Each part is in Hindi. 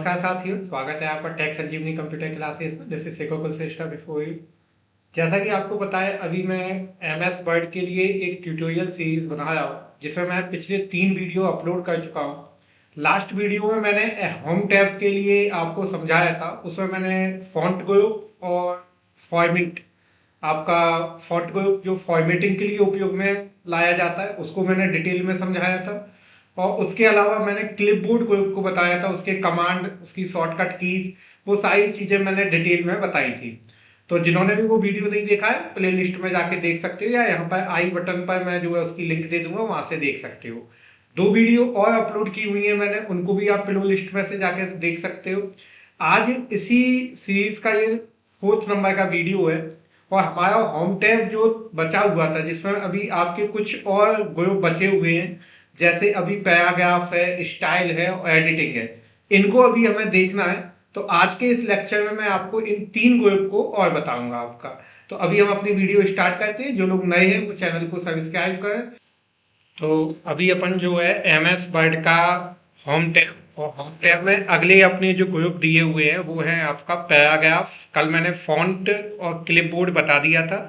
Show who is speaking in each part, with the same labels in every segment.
Speaker 1: नमस्कार साथियों, स्वागत है आपका टेक संजीवनी कंप्यूटर क्लासेस में। This is Seiko Kulshreshtha before you. जैसा कि आपको पता है, अभी मैं एमएस वर्ड के लिए एक ट्यूटोरियल सीरीज बना रहा हूँ जिसमें मैं पिछले 3 वीडियो अपलोड कर चुका हूँ। लास्ट वीडियो में मैंने होम टैब के लिए आपको समझाया था। उसमें मैंने फॉन्ट ग्रुप और फॉर्मेट, आपका फॉन्ट ग्रुप जो फॉर्मेटिंग के लिए उपयोग में लाया जाता है, उसको मैंने डिटेल में समझाया था। और उसके अलावा मैंने क्लिपबोर्ड ग्रुप को बताया था, उसके कमांड, उसकी शॉर्टकट कीज, वो सारी चीजें मैंने डिटेल में बताई थी। तो जिन्होंने भी वो वीडियो नहीं देखा है, प्लेलिस्ट में जाके देख सकते हो, या यहाँ पर आई बटन पर मैं जो है उसकी लिंक दे दूंगा, वहां से देख सकते हो। 2 वीडियो और अपलोड की हुई है मैंने, उनको भी आप प्ले लिस्ट में से जाके देख सकते हो। आज इसी सीरीज का ये 4th नंबर का वीडियो है। और हमारा होम टैब जो बचा हुआ था, जिसमें अभी आपके कुछ और ग्रुप बचे हुए हैं, जैसे अभी पैराग्राफ है, स्टाइल है और एडिटिंग है, इनको अभी हमें देखना है। तो आज के इस लेक्चर में मैं आपको इन 3 ग्रुप को और बताऊंगा आपका। तो अभी हम अपनी वीडियो स्टार्ट करते हैं। जो लोग नए हैं वो चैनल को सब्सक्राइब करें। तो अभी अपन जो है एम एस वर्ड का होम टैब, और होम टैब में अगले अपने जो ग्रुप दिए हुए हैं वो है आपका पैराग्राफ। कल मैंने फॉन्ट और क्लिपबोर्ड बता दिया था।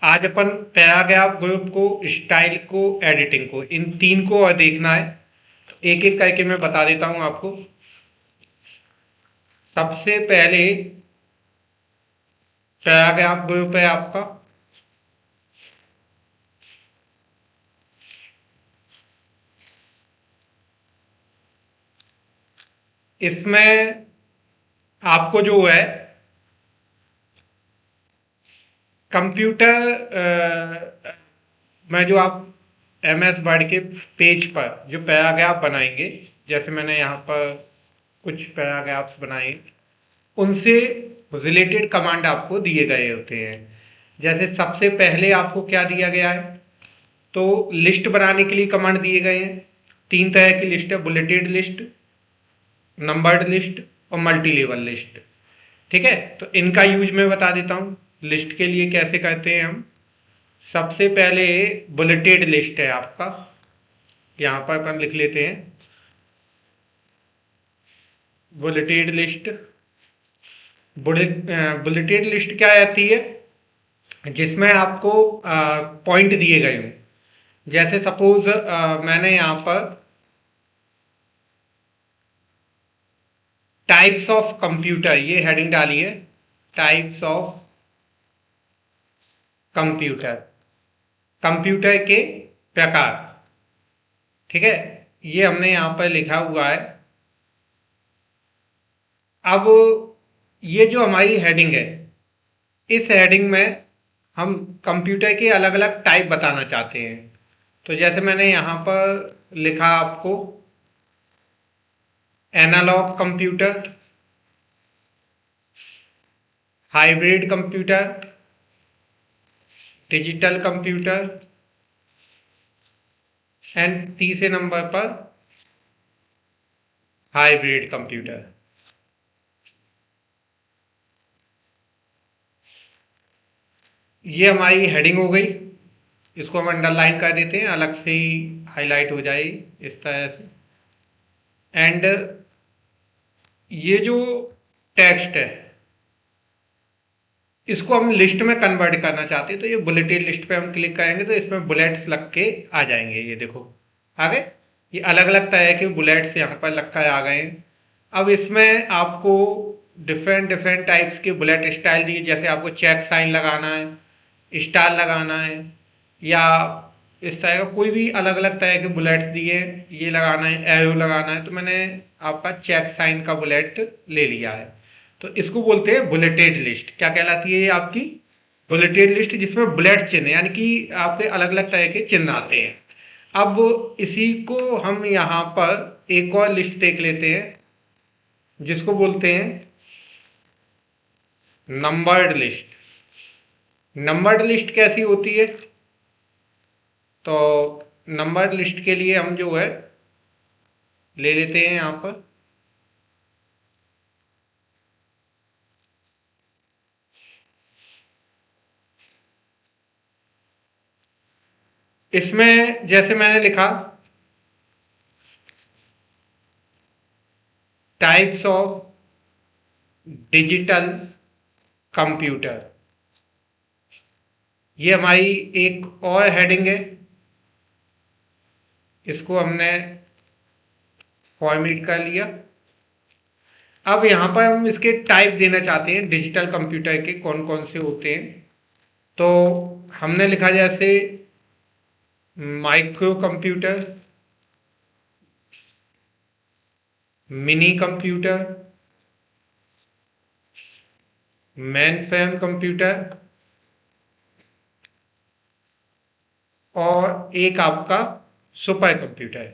Speaker 1: आज अपन पैराग्राफ ग्रुप को, स्टाइल को, एडिटिंग को, इन 3 को और देखना है। तो एक एक करके मैं बता देता हूं आपको। सबसे पहले पैराग्राफ ग्रुप है आपका। इसमें आपको जो है कंप्यूटर में जो आप एम एस वर्ड के पेज पर जो पैराग्राफ बनाएंगे, जैसे मैंने यहाँ पर कुछ पैराग्राफ्स बनाए, उनसे रिलेटेड कमांड आपको दिए गए होते हैं। जैसे सबसे पहले आपको क्या दिया गया है, तो लिस्ट बनाने के लिए कमांड दिए गए हैं। 3 तरह की लिस्ट है: बुलेटेड लिस्ट, नंबर्ड लिस्ट और मल्टी लेवल लिस्ट। ठीक है, तो इनका यूज मैं बता देता हूँ। लिस्ट के लिए कैसे करते हैं हम। सबसे पहले बुलेटेड लिस्ट है आपका, यहाँ पर अपन लिख लेते हैं बुलेटेड लिस्ट। बुलेटेड लिस्ट क्या आती है, जिसमें आपको पॉइंट दिए गए हों। जैसे सपोज मैंने यहाँ पर टाइप्स ऑफ कंप्यूटर ये हेडिंग डाली है, टाइप्स ऑफ कंप्यूटर, कंप्यूटर के प्रकार। ठीक है, ये हमने यहाँ पर लिखा हुआ है। अब ये जो हमारी हेडिंग है, इस हेडिंग में हम कंप्यूटर के अलग अलग टाइप बताना चाहते हैं। तो जैसे मैंने यहाँ पर लिखा आपको analogue computer, hybrid computer, digital computer, and तीसरे नंबर पर हाइब्रिड कंप्यूटर। ये हमारी हेडिंग हो गई। इसको हम अंडरलाइन कर देते हैं, अलग से ही हाईलाइट हो जाए इस तरह से। एंड ये जो टेक्स्ट है, इसको हम लिस्ट में कन्वर्ट करना चाहते हैं। तो ये बुलेटेड लिस्ट पे हम क्लिक करेंगे तो इसमें बुलेट्स लग के आ जाएंगे। ये देखो आ गए, ये अलग अलग तरह के बुलेट्स यहाँ पर लग कर आ गए हैं। अब इसमें आपको डिफरेंट डिफरेंट टाइप्स के बुलेट स्टाइल दिए। जैसे आपको चेक साइन लगाना है, स्टार लगाना है, या इस तरह का कोई भी अलग अलग तरह के बुलेट्स दिए, ये लगाना है, एरो लगाना है। तो मैंने आपका चेक साइन का बुलेट ले लिया है। तो इसको बोलते हैं बुलेटेड लिस्ट। क्या कहलाती है ये आपकी? बुलेटेड लिस्ट, जिसमें बुलेट चिन्ह यानी कि आपके अलग अलग तरह के चिन्ह आते हैं। अब इसी को हम यहाँ पर एक और लिस्ट देख लेते हैं, जिसको बोलते हैं नंबर्ड लिस्ट। नंबर्ड लिस्ट कैसी होती है, तो नंबर लिस्ट के लिए हम जो है ले लेते हैं यहाँ पर इसमें जैसे मैंने लिखा टाइप्स ऑफ डिजिटल कंप्यूटर, ये हमारी एक और हेडिंग है। इसको हमने फॉर्मेट कर लिया। अब यहां पर हम इसके टाइप देना चाहते हैं डिजिटल कंप्यूटर के कौन कौन से होते हैं। तो हमने लिखा जैसे micro computer, mini computer, mainframe computer और एक आपका सुपर कंप्यूटर।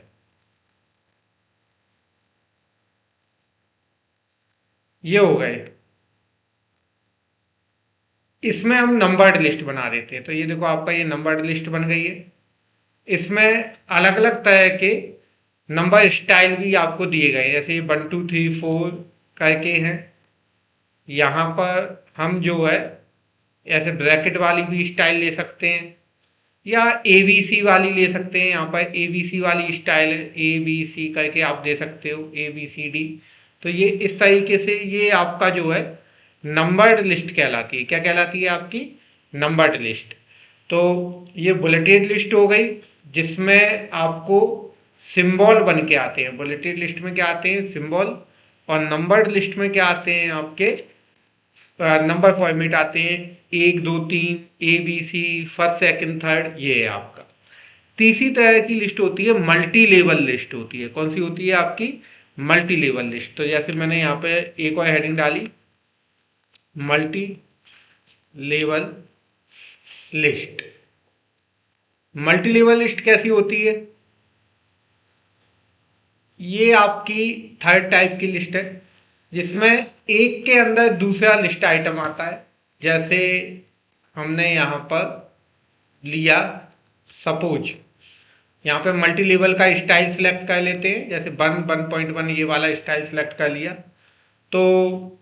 Speaker 1: ये हो गए। इसमें हम नंबर्ड लिस्ट बना देते हैं। तो ये देखो आपका ये नंबर्ड लिस्ट बन गई है। इसमें अलग अलग तरह के नंबर स्टाइल भी आपको दिए गए हैं, जैसे 1 2 3 4 करके हैं। यहाँ पर हम जो है ऐसे ब्रैकेट वाली भी स्टाइल ले सकते हैं या एबीसी वाली ले सकते हैं। यहाँ पर एबीसी वाली स्टाइल है, एबीसी करके आप दे सकते हो, ABCD। तो ये इस तरीके से ये आपका जो है नंबर्ड लिस्ट कहलाती है। क्या कहलाती है आपकी? Numbered list. तो ये बुलेटेड लिस्ट हो गई जिसमें आपको सिंबल बन के आते हैं। बुलेटेड लिस्ट में क्या आते हैं? सिंबल। और नंबर्ड लिस्ट में क्या आते हैं? आपके नंबर फॉर्मेट आते हैं, 1 2 3 ABC, फर्स्ट सेकंड थर्ड। ये है आपका। तीसरी तरह की लिस्ट होती है मल्टी लेवल लिस्ट होती है। कौन सी होती है आपकी? Multi level list. तो जैसे मैंने यहाँ पे एक और हेडिंग डाली, multi level list. Multi level list कैसी होती है? ये आपकी थर्ड टाइप की लिस्ट है जिसमें एक के अंदर दूसरा लिस्ट आइटम आता है। जैसे हमने यहाँ पर लिया, सपोज यहाँ पे मल्टी लेवल का स्टाइल सिलेक्ट कर लेते हैं, जैसे 1.1 ये वाला स्टाइल सिलेक्ट कर लिया। तो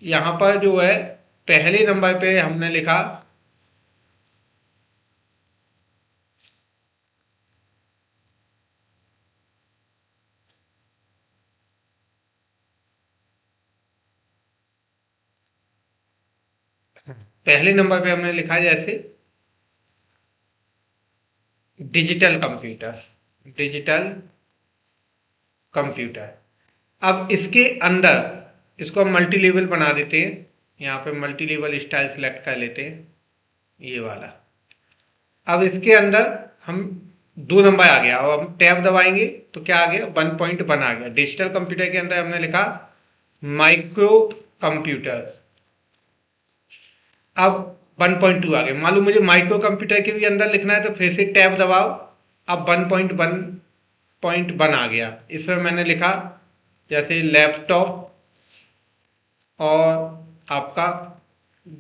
Speaker 1: यहाँ पर जो है पहले नंबर पे हमने लिखा पहले नंबर पे हमने लिखा जैसे डिजिटल कंप्यूटर, डिजिटल कंप्यूटर। अब इसके अंदर इसको हम मल्टी लेवल बना देते हैं। यहाँ पे मल्टी लेवल स्टाइल सेलेक्ट कर लेते हैं, ये वाला। अब इसके अंदर हम 2 नंबर आ गया। अब हम टैब दबाएंगे तो क्या आ गया? 1.1 आ गया। डिजिटल कंप्यूटर के अंदर हमने लिखा माइक्रो कंप्यूटर, अब 1.2 आ गया। मान लो मुझे माइक्रो कंप्यूटर के भी अंदर लिखना है तो फिर से टैब दबाओ, अब 1.1 आ गया। इसमें मैंने लिखा जैसे लैपटॉप और आपका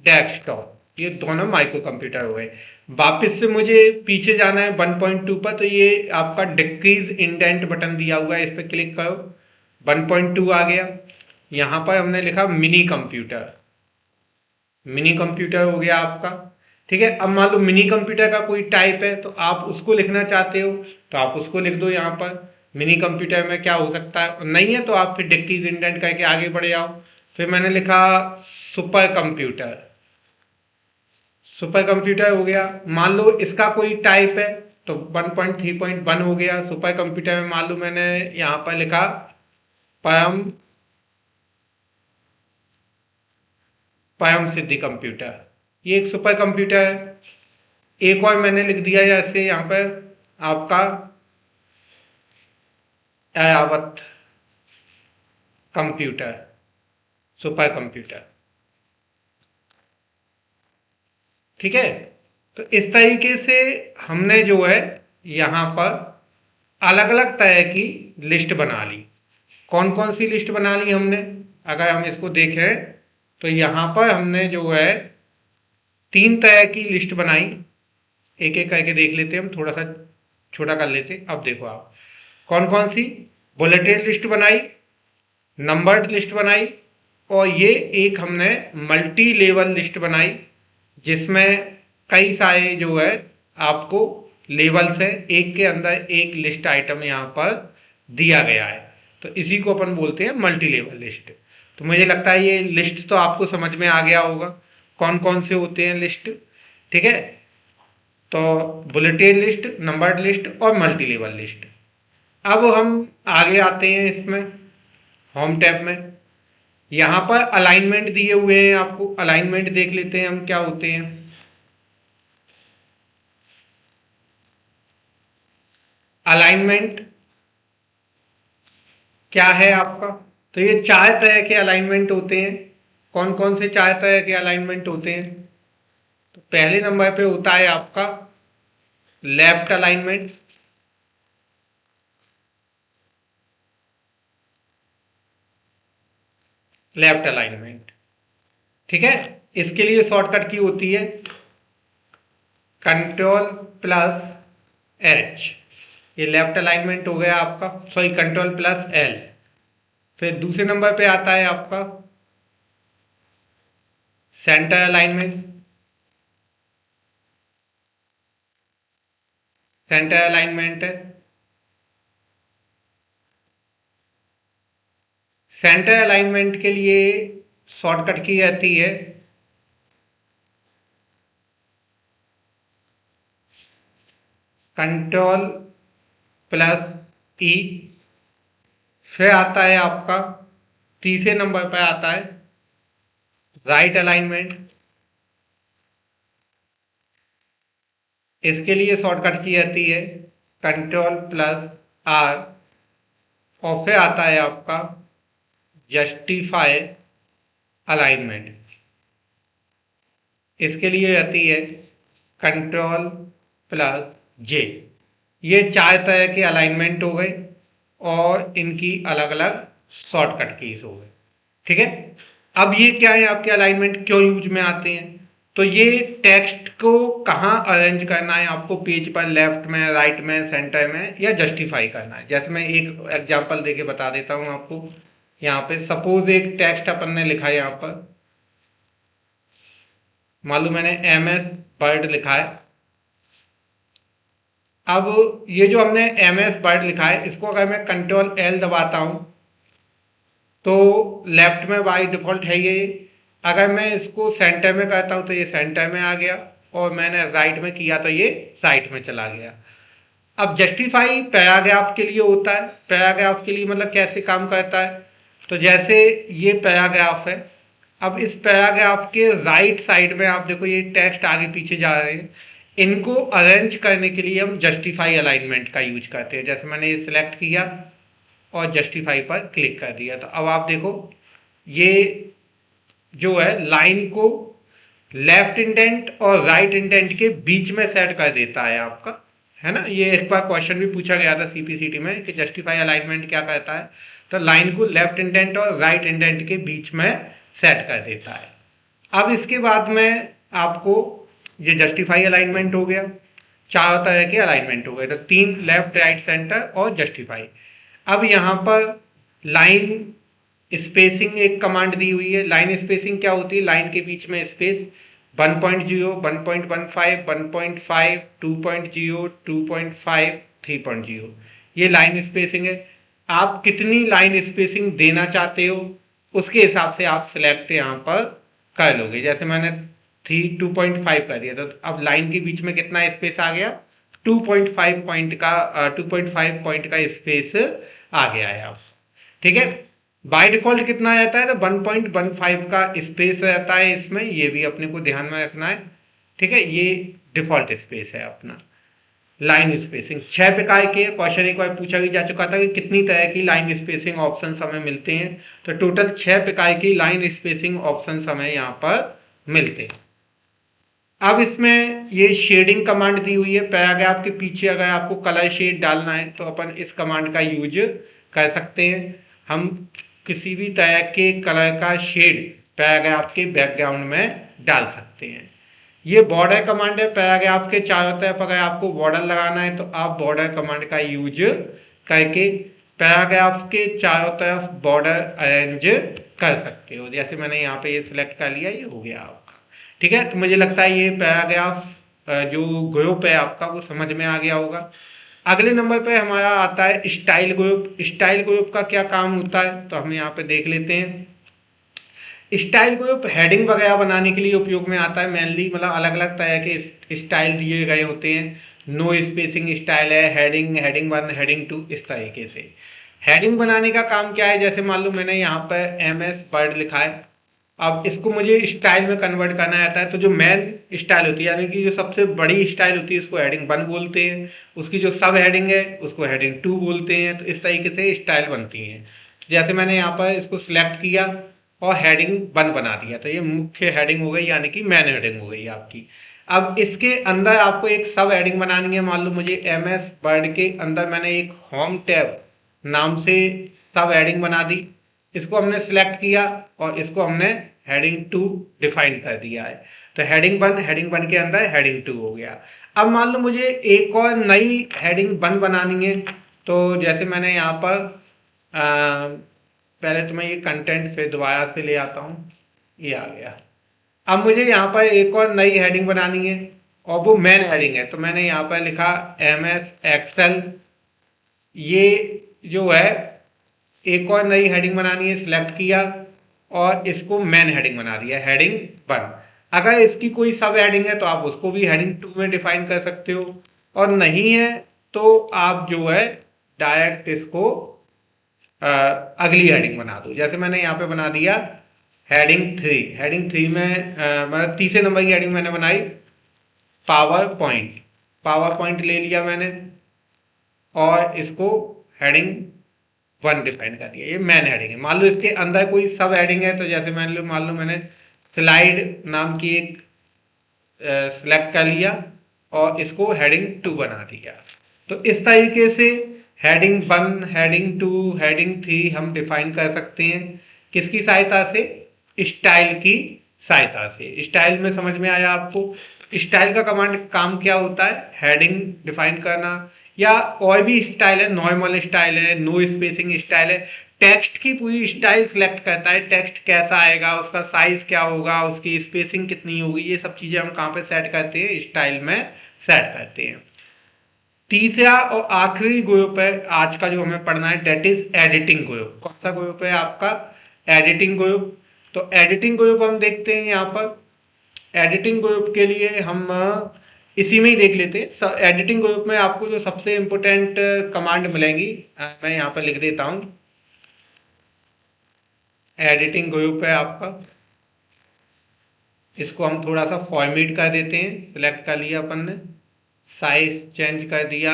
Speaker 1: डेस्कटॉप, ये दोनों माइक्रो कंप्यूटर हो गए। वापस से मुझे पीछे जाना है 1.2 पर, तो ये आपका डिक्रीज इंडेंट बटन दिया हुआ है, इस पर क्लिक करो, 1.2 आ गया। यहाँ पर हमने लिखा मिनी कंप्यूटर, मिनी कंप्यूटर हो गया आपका। ठीक है। अब मान लो मिनी कंप्यूटर का कोई टाइप है तो आप उसको लिखना चाहते हो तो आप उसको लिख दो। यहाँ पर मिनी कंप्यूटर में क्या हो सकता है, नहीं है तो आप फिर डिक्रीज इंडेंट करके आगे बढ़ जाओ। फिर मैंने लिखा सुपर कंप्यूटर, सुपर कंप्यूटर हो गया। मान लो इसका कोई टाइप है तो 1.3.1 हो गया सुपर कंप्यूटर में। मान लो मैंने यहाँ पर लिखा परम परम सिद्धि कंप्यूटर, ये एक सुपर कंप्यूटर है। एक और मैंने लिख दिया जैसे यहाँ पर आपका ऐरावत कंप्यूटर, सुपर कंप्यूटर। ठीक है। तो इस तरीके से हमने जो है यहाँ पर अलग अलग तरह की लिस्ट बना ली। कौन कौन सी लिस्ट बना ली हमने? अगर हम इसको देखें तो यहाँ पर हमने जो है 3 तरह की लिस्ट बनाई। एक एक करके देख लेते हैं, हम थोड़ा सा छोटा कर लेते हैं। अब देखो आप कौन कौन सी बुलेटेड लिस्ट बनाई, नंबर्ड लिस्ट बनाई, और ये एक हमने मल्टी लेवल लिस्ट बनाई जिसमें कई सारे जो है आपको लेवल्स है, एक के अंदर एक लिस्ट आइटम यहाँ पर दिया गया है। तो इसी को अपन बोलते हैं मल्टी लेवल लिस्ट। तो मुझे लगता है ये लिस्ट तो आपको समझ में आ गया होगा कौन कौन से होते हैं लिस्ट। ठीक है, तो बुलेटिन लिस्ट, नंबर्ड लिस्ट और मल्टी लेवल लिस्ट। अब हम आगे आते हैं इसमें होम टैब में। यहां पर अलाइनमेंट दिए हुए हैं आपको, अलाइनमेंट देख लेते हैं हम क्या होते हैं। अलाइनमेंट क्या है आपका, तो ये 4 तरह के अलाइनमेंट होते हैं। कौन कौन से 4 तरह के अलाइनमेंट होते हैं, तो पहले नंबर पे होता है आपका लेफ्ट अलाइनमेंट। लेफ्ट अलाइनमेंट, ठीक है, इसके लिए शॉर्टकट की होती है कंट्रोल प्लस एच। ये लेफ्ट अलाइनमेंट हो गया आपका, सॉरी कंट्रोल प्लस एल। फिर दूसरे नंबर पे आता है आपका सेंटर अलाइनमेंट। सेंटर अलाइनमेंट है, सेंटर अलाइनमेंट के लिए शॉर्टकट की जाती है कंट्रोल प्लस ई। फिर आता है आपका तीसरे नंबर पर आता है राइट अलाइनमेंट। इसके लिए शॉर्टकट की जाती है कंट्रोल प्लस आर। और फिर आता है आपका जस्टिफाई अलाइनमेंट। इसके लिए आती है कंट्रोल प्लस जे। ये 4 तरह के अलाइनमेंट हो गए और इनकी अलग अलग शॉर्टकट कीज हो गए। ठीक है, अब ये क्या है आपके अलाइनमेंट क्यों यूज में आते हैं, तो ये टेक्स्ट को कहाँ अरेंज करना है आपको, पेज पर लेफ्ट में, राइट में, सेंटर में, या जस्टिफाई करना है। जैसे मैं एक एग्जांपल देके बता देता हूं आपको। यहाँ पे सपोज एक टेक्स्ट अपन ने लिखा है, यहाँ पर मान लो मैंने MS वर्ड लिखा है। अब ये जो हमने MS वर्ड लिखा है, इसको अगर मैं कंट्रोल L दबाता हूं तो लेफ्ट में बाई डिफॉल्ट है ये। अगर मैं इसको सेंटर में करता हूं तो ये सेंटर में आ गया, और मैंने राइट में किया तो ये राइट में चला गया। अब जस्टिफाई पैराग्राफ के लिए होता है। पैराग्राफ के लिए मतलब कैसे काम करता है, तो जैसे ये पैराग्राफ है, अब इस पैराग्राफ के राइट साइड में आप देखो ये टेक्स्ट आगे पीछे जा रहे हैं, इनको अरेंज करने के लिए हम जस्टिफाई अलाइनमेंट का यूज करते हैं। जैसे मैंने ये सिलेक्ट किया और जस्टिफाई पर क्लिक कर दिया, तो अब आप देखो ये जो है लाइन को लेफ्ट इंडेंट और राइट इंडेंट के बीच में सेट कर देता है आपका, है ना। ये एक बार क्वेश्चन भी पूछा गया था CPCT में कि जस्टिफाई अलाइनमेंट क्या करता है, तो लाइन को लेफ्ट इंडेंट और राइट इंडेंट के बीच में सेट कर देता है। अब इसके बाद में आपको ये जस्टिफाई अलाइनमेंट हो गया, 4 तरह के अलाइनमेंट हो गए, तो 3 लेफ्ट, राइट, सेंटर और जस्टिफाई। अब यहाँ पर लाइन स्पेसिंग एक कमांड दी हुई है। लाइन स्पेसिंग क्या होती है, लाइन के बीच में स्पेस 1.0, 1.15, 1.5, 2.0, 2.5, 3.0, ये लाइन स्पेसिंग है। आप कितनी लाइन स्पेसिंग देना चाहते हो उसके हिसाब से आप सिलेक्ट यहाँ पर कर लोगे। जैसे मैंने 2.5 कर दिया, तो अब लाइन के बीच में कितना स्पेस आ गया, 2.5 पॉइंट का 2.5 पॉइंट का स्पेस आ गया है आप। ठीक है, बाय डिफॉल्ट कितना रहता है, तो 1.15 का स्पेस रहता है इसमें, ये भी अपने को ध्यान में रखना है। ठीक है, ये डिफॉल्ट स्पेस है अपना। लाइन स्पेसिंग 6 प्रकार के क्वेश्चन एक बार पूछा भी जा चुका था कि कितनी तरह की लाइन स्पेसिंग ऑप्शन हमें मिलते हैं, तो टोटल 6 प्रकार की लाइन स्पेसिंग ऑप्शन हमें यहाँ पर मिलते हैं। अब इसमें ये शेडिंग कमांड दी हुई है। पैराग्राफ के पीछे अगर आपको कलर शेड डालना है तो अपन इस कमांड का यूज कर सकते हैं। हम किसी भी तरह के कलर का शेड पैराग्राफ के बैकग्राउंड में डाल सकते हैं। ये बॉर्डर कमांड है। पैराग्राफ के चारों तरफ अगर आपको बॉर्डर लगाना है तो आप बॉर्डर कमांड का यूज करके पैराग्राफ के चारों तरफ बॉर्डर अरेंज कर सकते हो। जैसे मैंने यहाँ पे ये सिलेक्ट कर लिया, ये हो गया आपका। ठीक है, तो मुझे लगता है ये पैराग्राफ जो ग्रुप है आपका वो समझ में आ गया होगा। अगले नंबर पे हमारा आता है स्टाइल ग्रुप। स्टाइल ग्रुप का क्या काम होता है तो हम यहाँ पे देख लेते हैं। स्टाइल ग्रुप हेडिंग वगैरह बनाने के लिए उपयोग में आता है मेनली, मतलब अलग अलग तरह के स्टाइल दिए गए होते हैं। नो स्पेसिंग स्टाइल है, हेडिंग, हेडिंग 1, हेडिंग 2, इस तरीके से। हेडिंग बनाने का काम क्या है, जैसे मान लो मैंने यहाँ पर MS वर्ड लिखा है, अब इसको मुझे स्टाइल में कन्वर्ट करना आता है, तो जो मेन स्टाइल होती है यानी कि जो सबसे बड़ी स्टाइल होती है उसको हेडिंग 1 बोलते हैं, उसकी जो सब हेडिंग है उसको हेडिंग 2 बोलते हैं। तो इस तरीके से स्टाइल बनती हैं। तो जैसे मैंने यहाँ पर इसको सिलेक्ट किया और हेडिंग 1 बना दिया, तो ये मुख्य हेडिंग हो गई यानी कि मेन हेडिंग हो गई आपकी। अब इसके अंदर आपको एक सब हेडिंग बनानी है। मान लो मुझे MS वर्ड के अंदर मैंने एक होम टैब नाम से सब हेडिंग बना दी। इसको हमने सिलेक्ट किया और इसको हमने हेडिंग 2 डिफाइन कर दिया है। तो हेडिंग 1 के अंदर हेडिंग 2 हो गया। अब मान लो मुझे एक और नई हेडिंग 1 बनानी है, तो जैसे मैंने यहाँ पर पहले तो मैं ये कंटेंट फिर दोबारा से ले आता हूँ, ये आ गया। अब मुझे यहाँ पर एक और नई हेडिंग बनानी है और वो मेन हेडिंग है, तो मैंने यहाँ पर लिखा MS एक्सेल। ये जो है एक और नई हेडिंग बनानी है, सिलेक्ट किया और इसको मेन हेडिंग बना दिया, हेडिंग 1। अगर इसकी कोई सब हेडिंग है तो आप उसको भी हेडिंग 2 में डिफाइन कर सकते हो, और नहीं है तो आप जो है डायरेक्ट इसको अगली हेडिंग बना दो। जैसे मैंने यहाँ पे बना दिया हेडिंग 3। हेडिंग 3 में मतलब तीसरे नंबर की हेडिंग मैंने बनाई पावर पॉइंट। पावर पॉइंट ले लिया मैंने और इसको हेडिंग 1 डिफाइन कर दिया, ये मेन हेडिंग है। मान लो इसके अंदर कोई सब हेडिंग है, तो जैसे मान लो मैंने स्लाइड नाम की एक सिलेक्ट कर लिया और इसको हेडिंग 2 बना दिया। तो इस तरीके से हेडिंग 1, हेडिंग 2, हेडिंग 3 हम डिफाइन कर सकते हैं। किसकी सहायता से? स्टाइल की सहायता से। स्टाइल में समझ में आया आपको? स्टाइल का कमांड काम क्या होता है? हेडिंग डिफाइन करना, या और भी स्टाइल है, नॉर्मल स्टाइल है, नो स्पेसिंग स्टाइल है। टेक्स्ट की पूरी स्टाइल सिलेक्ट करता है, टेक्स्ट कैसा आएगा, उसका साइज क्या होगा, उसकी स्पेसिंग कितनी होगी, ये सब चीजें हम कहाँ पे सेट करते हैं? स्टाइल में सेट करते हैं। तीसरा और आखिरी ग्रुप है आज का जो हमें पढ़ना है, डेट इज एडिटिंग ग्रुप। कौन सा ग्रुप है आपका? Editing group. तो एडिटिंग ग्रुप हम देखते हैं यहाँ पर। एडिटिंग ग्रुप के लिए हम इसी में ही देख लेते हैं। एडिटिंग ग्रुप में आपको जो सबसे इंपॉर्टेंट कमांड मिलेंगी, मैं यहाँ पर लिख देता हूँ। एडिटिंग ग्रुप है आपका, इसको हम थोड़ा सा फॉर्मेट कर देते हैं। सिलेक्ट कर लिया अपन ने, साइज चेंज कर दिया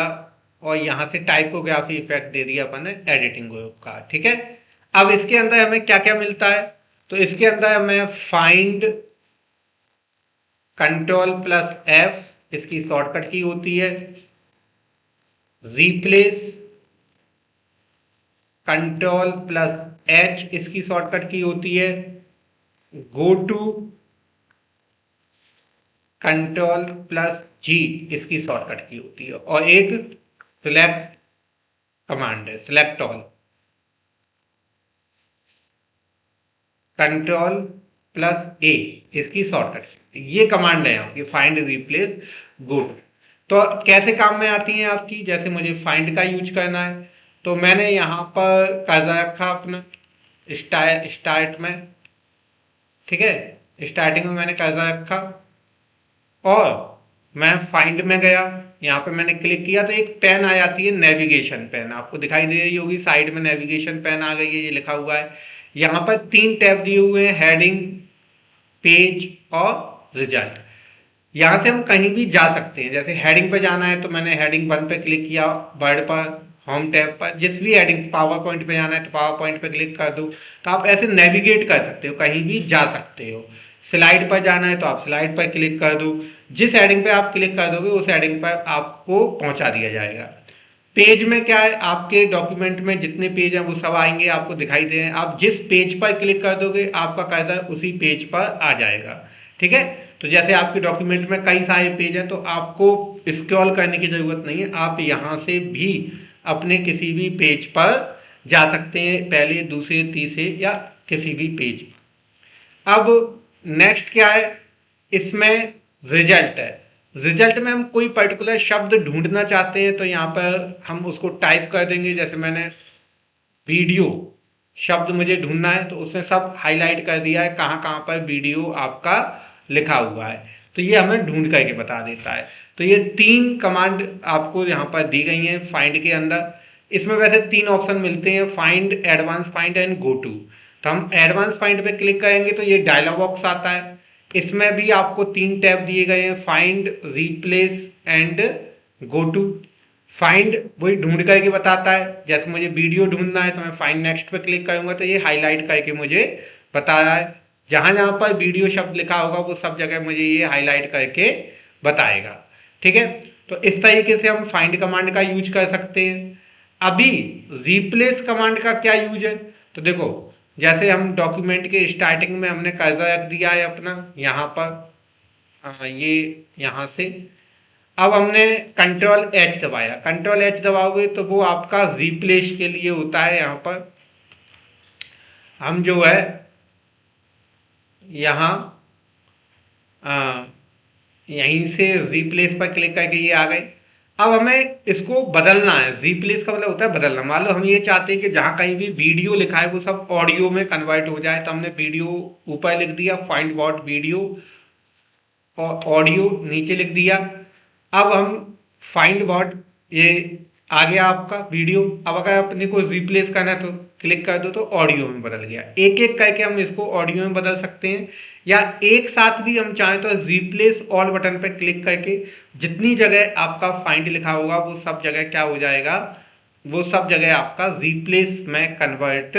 Speaker 1: और यहाँ से टाइपोग्राफी इफेक्ट दे दिया अपन ने एडिटिंग ग्रुप का। ठीक है, अब इसके अंदर हमें क्या क्या मिलता है? तो इसके अंदर हमें फाइंड, Ctrl+F इसकी शॉर्टकट की होती है, रिप्लेस, Ctrl+H इसकी शॉर्टकट की होती है, गो टू, Ctrl+G इसकी शॉर्टकट की होती है, और एक सिलेक्ट कमांड है, सिलेक्ट ऑल, Ctrl+A इसकी शॉर्टकट। ये कमांड है आपकी फाइंड, रिप्लेस, गो। तो कैसे काम में आती हैं आपकी? जैसे मुझे फाइंड का यूज करना है, तो मैंने यहाँ पर कर्सर रखा अपना स्टार्ट में। ठीक है, स्टार्टिंग में मैंने कर्सर रखा और मैं फाइंड में गया, यहाँ पे मैंने क्लिक किया तो एक पेन आ जाती है, नेविगेशन पेन आपको दिखाई दे रही होगी, साइड में नेविगेशन पेन आ गई है, ये लिखा हुआ है। यहाँ पर 3 टैब दिए हुए हैं, हेडिंग, पेज और रिजल्ट। यहाँ से हम कहीं भी जा सकते हैं। जैसे हेडिंग पे जाना है तो मैंने हेडिंग 1 पे क्लिक किया, वर्ड पर, होम टैब पर। जिस भी हेडिंग, पावर पॉइंट पे जाना है तो पावर पॉइंट पे क्लिक कर दो। तो आप ऐसे नेविगेट कर सकते हो, कहीं भी जा सकते हो। स्लाइड पर जाना है तो आप स्लाइड पर क्लिक कर दो, जिस हेडिंग पे आप क्लिक कर दोगे उस हेडिंग पर आपको पहुंचा दिया जाएगा। पेज में क्या है, आपके डॉक्यूमेंट में जितने पेज हैं वो सब आएंगे, आपको दिखाई दे रहे हैं। आप जिस पेज पर क्लिक कर दोगे आपका कर्सर उसी पेज पर आ जाएगा। ठीक है, तो जैसे आपके डॉक्यूमेंट में कई सारे पेज हैं तो आपको स्क्रॉल करने की जरूरत नहीं है, आप यहाँ से भी अपने किसी भी पेज पर जा सकते हैं, पहले, दूसरे, तीसरे या किसी भी पेज। अब नेक्स्ट क्या है, इसमें रिजल्ट है। रिजल्ट में हम कोई पर्टिकुलर शब्द ढूंढना चाहते हैं तो यहाँ पर हम उसको टाइप कर देंगे। जैसे मैंने वीडियो शब्द मुझे ढूंढना है तो उसने सब हाईलाइट कर दिया है कहाँ कहाँ पर वीडियो आपका लिखा हुआ है, तो ये हमें ढूंढ करके बता देता है। तो ये 3 कमांड आपको यहाँ पर दी गई हैं फाइंड के अंदर। इसमें वैसे 3 ऑप्शन मिलते हैं, find, advance find and go to. तो हम एडवांस फाइंड पे क्लिक करेंगे तो ये डायलॉग बॉक्स आता है। इसमें भी आपको 3 टैब दिए गए हैं, find, replace and go to. Find वही ढूंढ करके बताता है, जैसे मुझे वीडियो ढूंढना है तो मैं फाइंड नेक्स्ट पे क्लिक करूंगा तो ये हाईलाइट करके मुझे बता रहा है। जहां जहां पर वीडियो शब्द लिखा होगा वो सब जगह मुझे ये हाईलाइट करके बताएगा। ठीक है, तो इस तरीके से हम फाइंड कमांड का यूज कर सकते हैं। अभी रिप्लेस कमांड का क्या यूज है, तो देखो जैसे हम डॉक्यूमेंट के स्टार्टिंग में हमने कर्सर रख दिया है अपना यहाँ पर, ये यहाँ से अब हमने कंट्रोल एच दबाया। कंट्रोल एच दबाओगे तो वो आपका रिप्लेस के लिए होता है। यहाँ पर हम जो है यहाँ यहीं से रिप्लेस पर क्लिक करके ये आ गए। अब हमें इसको बदलना है। रिप्लेस का मतलब होता है बदलना। मान लो हम ये चाहते हैं कि जहाँ कहीं भी वीडियो लिखा है वो सब ऑडियो में कन्वर्ट हो जाए, तो हमने वीडियो ऊपर लिख दिया, फाइंड व्हाट वीडियो, और ऑडियो नीचे लिख दिया। अब हम फाइंड व्हाट, ये आ गया आपका वीडियो। अब अगर अपने को रिप्लेस करना है तो क्लिक कर दो तो ऑडियो में बदल गया। एक एक करके हम इसको ऑडियो में बदल सकते हैं, या एक साथ भी हम चाहें तो रिप्लेस ऑल बटन पर क्लिक करके जितनी जगह आपका फाइंड लिखा होगा वो सब जगह क्या हो जाएगा, वो सब जगह आपका रिप्लेस में कन्वर्ट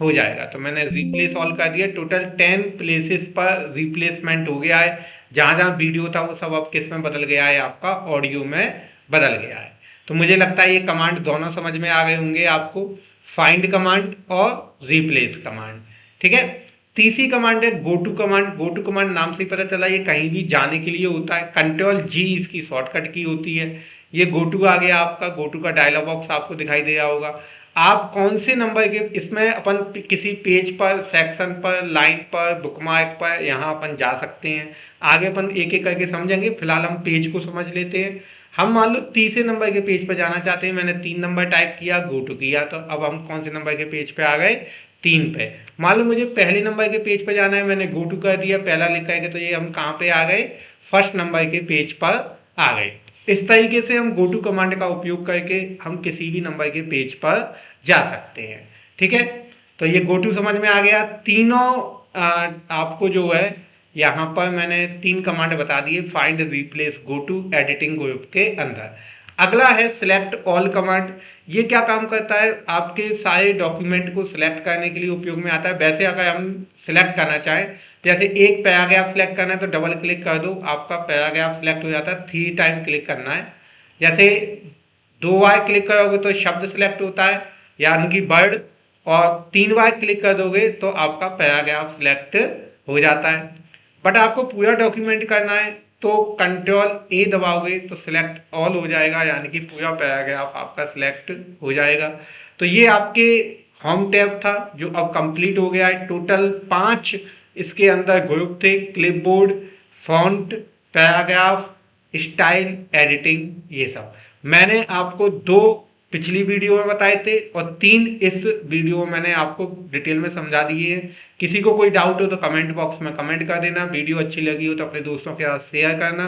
Speaker 1: हो जाएगा। तो मैंने रिप्लेस ऑल कर दिया। टोटल 10 प्लेसेस पर रिप्लेसमेंट हो गया है। जहां जहां वीडियो था वो सब अब किस में बदल गया है, आपका ऑडियो में बदल गया है। तो मुझे लगता है ये कमांड दोनों समझ में आ गए होंगे आपको, फाइंड कमांड और रिप्लेस कमांड। ठीक है, तीसरी कमांड है go to command. Go to command नाम से ही पता चला ये कहीं भी जाने के लिए होता है। कंट्रोल जी इसकी शॉर्टकट की होती है। ये गो टू आ गया आपका। गो टू का डायलॉग बॉक्स आपको दिखाई दे रहा होगा। आप कौन से नंबर के, इसमें अपन किसी पेज पर, सेक्शन पर, लाइन पर, बुकमार्क पर यहाँ अपन जा सकते हैं। आगे अपन एक एक करके समझेंगे, फिलहाल हम पेज को समझ लेते हैं। हम मान लो तीसरे नंबर के पेज पर जाना चाहते हैं। मैंने 3 नंबर टाइप किया, गो टू किया, तो अब हम कौन से नंबर के पेज पे आ गए, 3 पे। मान लो मुझे पहले नंबर के पेज पर जाना है, मैंने गो टू कर दिया, पहला लिख करके, तो ये हम कहाँ पे आ गए, फर्स्ट नंबर के पेज पर आ गए। इस तरीके से हम गो टू कमांड का उपयोग करके हम किसी भी नंबर के पेज पर जा सकते हैं। ठीक है, तो ये गो टू समझ में आ गया। तीनों आपको जो है यहाँ पर मैंने 3 कमांड बता दिए, find, replace, go to editing group के अंदर। अगला है सिलेक्ट ऑल कमांड। ये क्या काम करता है, आपके सारे डॉक्यूमेंट को सिलेक्ट करने के लिए उपयोग में आता है। वैसे अगर हम सिलेक्ट करना चाहें, जैसे एक पैराग्राफ सिलेक्ट करना है तो डबल क्लिक कर दो, आपका पैराग्राफ सिलेक्ट हो जाता है। 3 टाइम क्लिक करना है। जैसे 2 बार क्लिक करोगे तो शब्द सिलेक्ट होता है, यानी कि वर्ड, और 3 बार क्लिक कर दोगे तो आपका पैराग्राफ सिलेक्ट हो जाता है। बट आपको पूरा डॉक्यूमेंट करना है तो कंट्रोल ए दबाओगे तो सिलेक्ट ऑल हो जाएगा, यानी कि पूरा पैराग्राफ आपका सिलेक्ट हो जाएगा। तो ये आपके होम टैब था जो अब कंप्लीट हो गया है। टोटल 5 इसके अंदर ग्रुप थे, clipboard, font, paragraph, style, editing, ये सब मैंने आपको 2 पिछली वीडियो में बताए थे और 3 इस वीडियो में मैंने आपको डिटेल में समझा दिए हैं। किसी को कोई डाउट हो तो कमेंट बॉक्स में कमेंट कर देना। वीडियो अच्छी लगी हो तो अपने दोस्तों के साथ शेयर करना।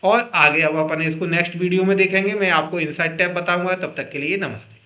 Speaker 1: और आगे अब अपन इसको नेक्स्ट वीडियो में देखेंगे। मैं आपको इनसाइड टैब बताऊंगा। तब तक के लिए नमस्ते।